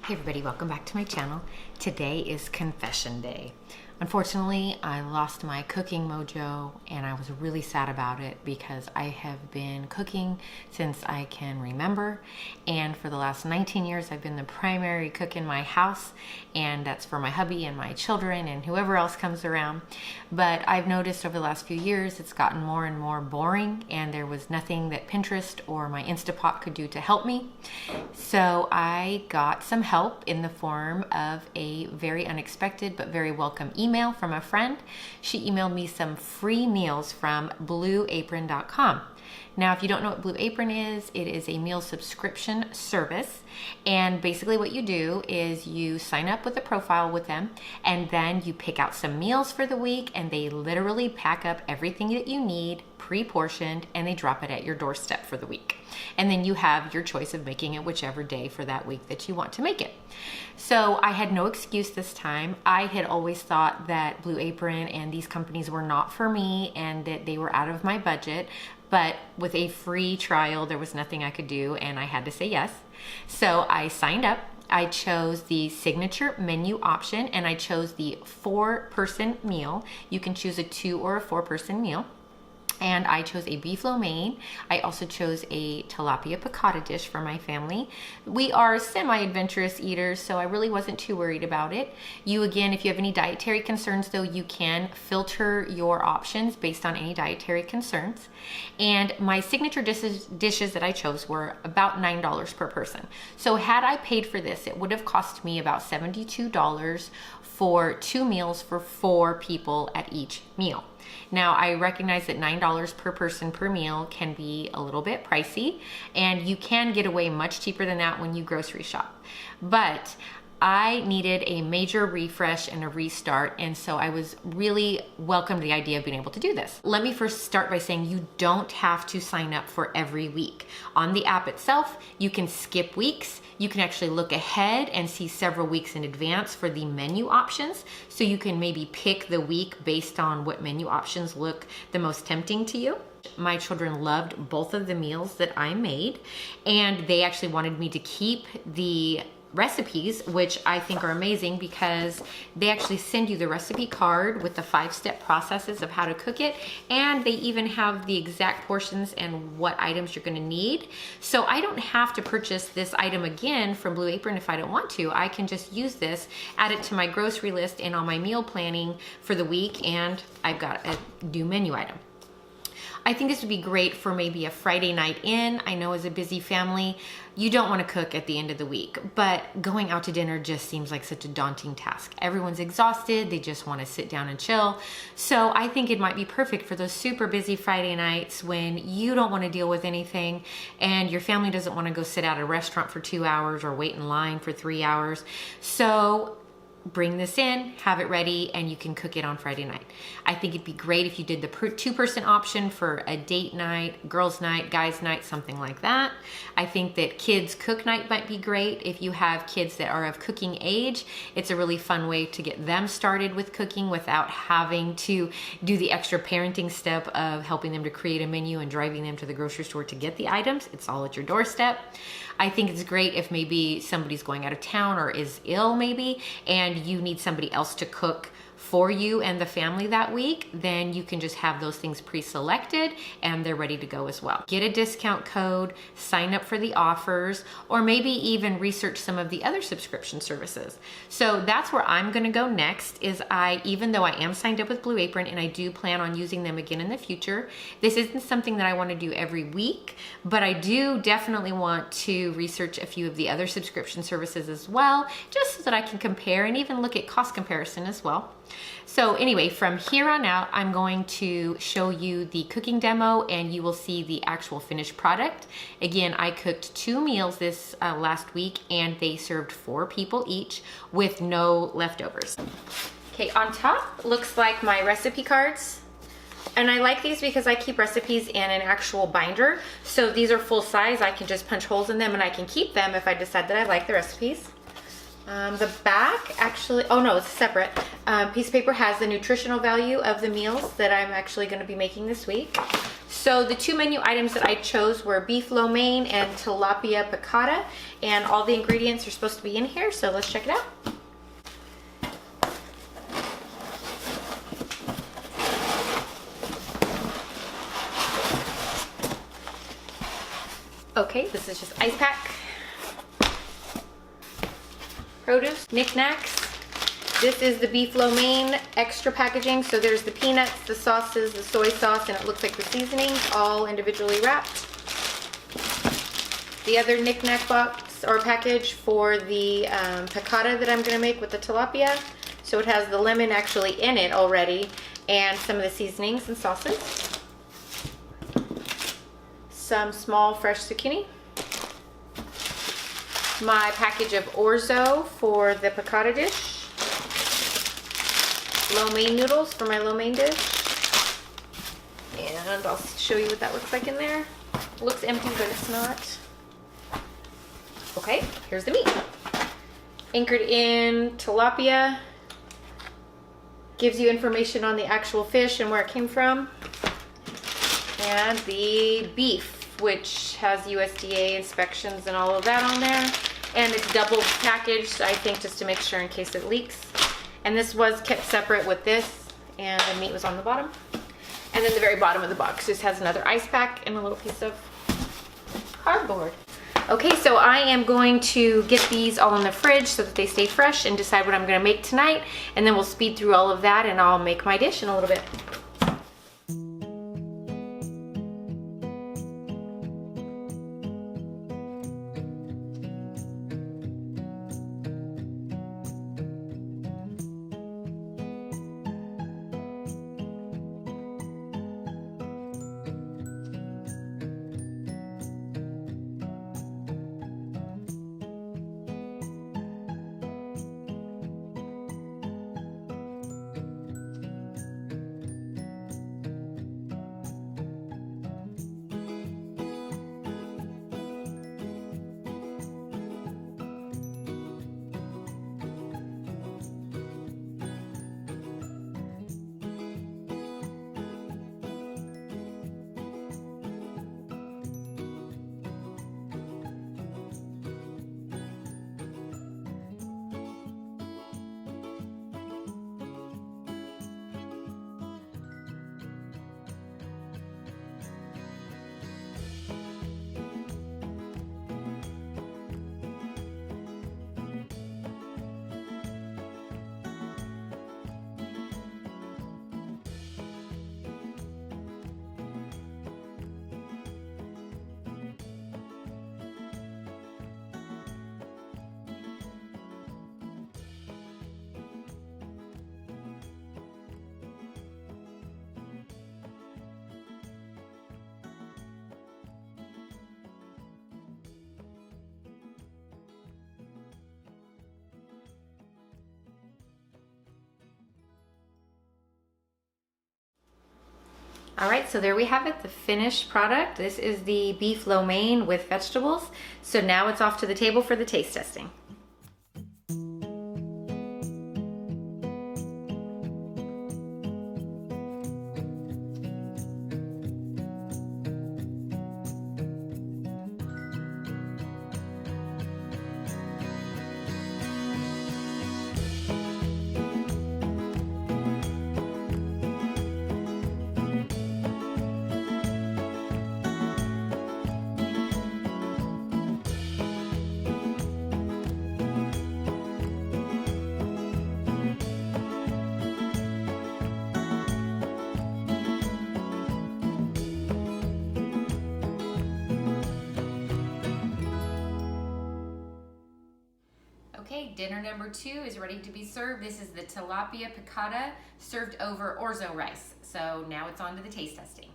Hey everybody, welcome back to my channel. Today is confession day. Unfortunately, I lost my cooking mojo and I was really sad about it because I have been cooking since I can remember, and for the last 19 years I've been the primary cook in my house, and that's for my hubby and my children and whoever else comes around. But I've noticed over the last few years it's gotten more and more boring, and there was nothing that Pinterest or my Instapot could do to help me. So I got some help in the form of a very unexpected but very welcome email from a friend. She emailed me some free meals from blueapron.com. Now, if you don't know what Blue Apron is, it is a meal subscription service. And basically what you do is you sign up with a profile with them, and then you pick out some meals for the week, and they literally pack up everything that you need, pre-portioned, and they drop it at your doorstep for the week. And then you have your choice of making it whichever day for that week that you want to make it. So I had no excuse this time. I had always thought that Blue Apron and these companies were not for me and that they were out of my budget. But with a free trial, there was nothing I could do, and I had to say yes. So I signed up. I chose the signature menu option, and I chose the 4-person meal. You can choose a 2 or a 4-person meal. And I chose a beef lo mein. I also chose a tilapia piccata dish for my family. We are semi-adventurous eaters, so I really wasn't too worried about it. You, again, if you have any dietary concerns though, you can filter your options based on any dietary concerns. And my signature dishes that I chose were about $9 per person. So had I paid for this, it would have cost me about $72 for 2 meals for 4 people at each meal. Now, I recognize that $9 per person per meal can be a little bit pricey, and you can get away much cheaper than that when you grocery shop. But I needed a major refresh and a restart, and so I was really welcome to the idea of being able to do this. Let me first start by saying you don't have to sign up for every week. On the app itself, you can skip weeks. You can actually look ahead and see several weeks in advance for the menu options, so you can maybe pick the week based on what menu options look the most tempting to you. My children loved both of the meals that I made, and they actually wanted me to keep the recipes, which I think are amazing because they actually send you the recipe card with the 5-step processes of how to cook it, and they even have the exact portions and what items you're going to need. So I don't have to purchase this item again from Blue Apron if I don't want to. I can just use this, add it to my grocery list and on my meal planning for the week, and I've got a new menu item. I think this would be great for maybe a Friday night in. I know as a busy family, you don't want to cook at the end of the week, but going out to dinner just seems like such a daunting task. Everyone's exhausted, they just want to sit down and chill. So I think it might be perfect for those super busy Friday nights when you don't want to deal with anything and your family doesn't want to go sit at a restaurant for 2 hours or wait in line for 3 hours. So bring this in, have it ready, and you can cook it on Friday night. I think it'd be great if you did the 2-person option for a date night, girls night, guys night, something like that. I think that kids cook night might be great. If you have kids that are of cooking age, it's a really fun way to get them started with cooking without having to do the extra parenting step of helping them to create a menu and driving them to the grocery store to get the items. It's all at your doorstep. I think it's great if maybe somebody's going out of town or is ill maybe, and you need somebody else to cook for you and the family that week, then you can just have those things pre-selected and they're ready to go as well. Get a discount code, sign up for the offers, or maybe even research some of the other subscription services. So that's where I'm gonna go next. Even though I am signed up with Blue Apron and I do plan on using them again in the future, this isn't something that I wanna do every week, but I do definitely want to research a few of the other subscription services as well, just so that I can compare and even look at cost comparison as well. So anyway, from here on out, I'm going to show you the cooking demo and you will see the actual finished product. Again, I cooked 2 meals this last week and they served 4 people each with no leftovers. Okay, on top looks like my recipe cards. And I like these because I keep recipes in an actual binder. So these are full size. I can just punch holes in them and I can keep them if I decide that I like the recipes. The back actually, oh no, it's separate. Piece of paper has the nutritional value of the meals that I'm actually going to be making this week. So the two menu items that I chose were beef lo mein and tilapia piccata, and all the ingredients are supposed to be in here, so let's check it out. Okay, this is just ice pack. Produce, knickknacks. This is the beef lo mein extra packaging. So there's the peanuts, the sauces, the soy sauce, and it looks like the seasonings, all individually wrapped. The other knickknack box or package for the piccata that I'm gonna make with the tilapia. So it has the lemon actually in it already, and some of the seasonings and sauces. Some small fresh zucchini. My package of orzo for the piccata dish. Lo mein noodles for my lo mein dish. And I'll show you what that looks like in there. It looks empty, but it's not. Okay, here's the meat. Anchored in tilapia. Gives you information on the actual fish and where it came from. And the beef, which has USDA inspections and all of that on there. And it's double packaged, I think, just to make sure in case it leaks. And this was kept separate with this, and the meat was on the bottom. And then the very bottom of the box just has another ice pack and a little piece of cardboard. Okay, so I am going to get these all in the fridge so that they stay fresh and decide what I'm gonna make tonight. And then we'll speed through all of that and I'll make my dish in a little bit. All right, so there we have it, the finished product. This is the beef lo mein with vegetables. So now it's off to the table for the taste testing. Okay, dinner number 2 is ready to be served. This is the tilapia piccata served over orzo rice. So now it's on to the taste testing.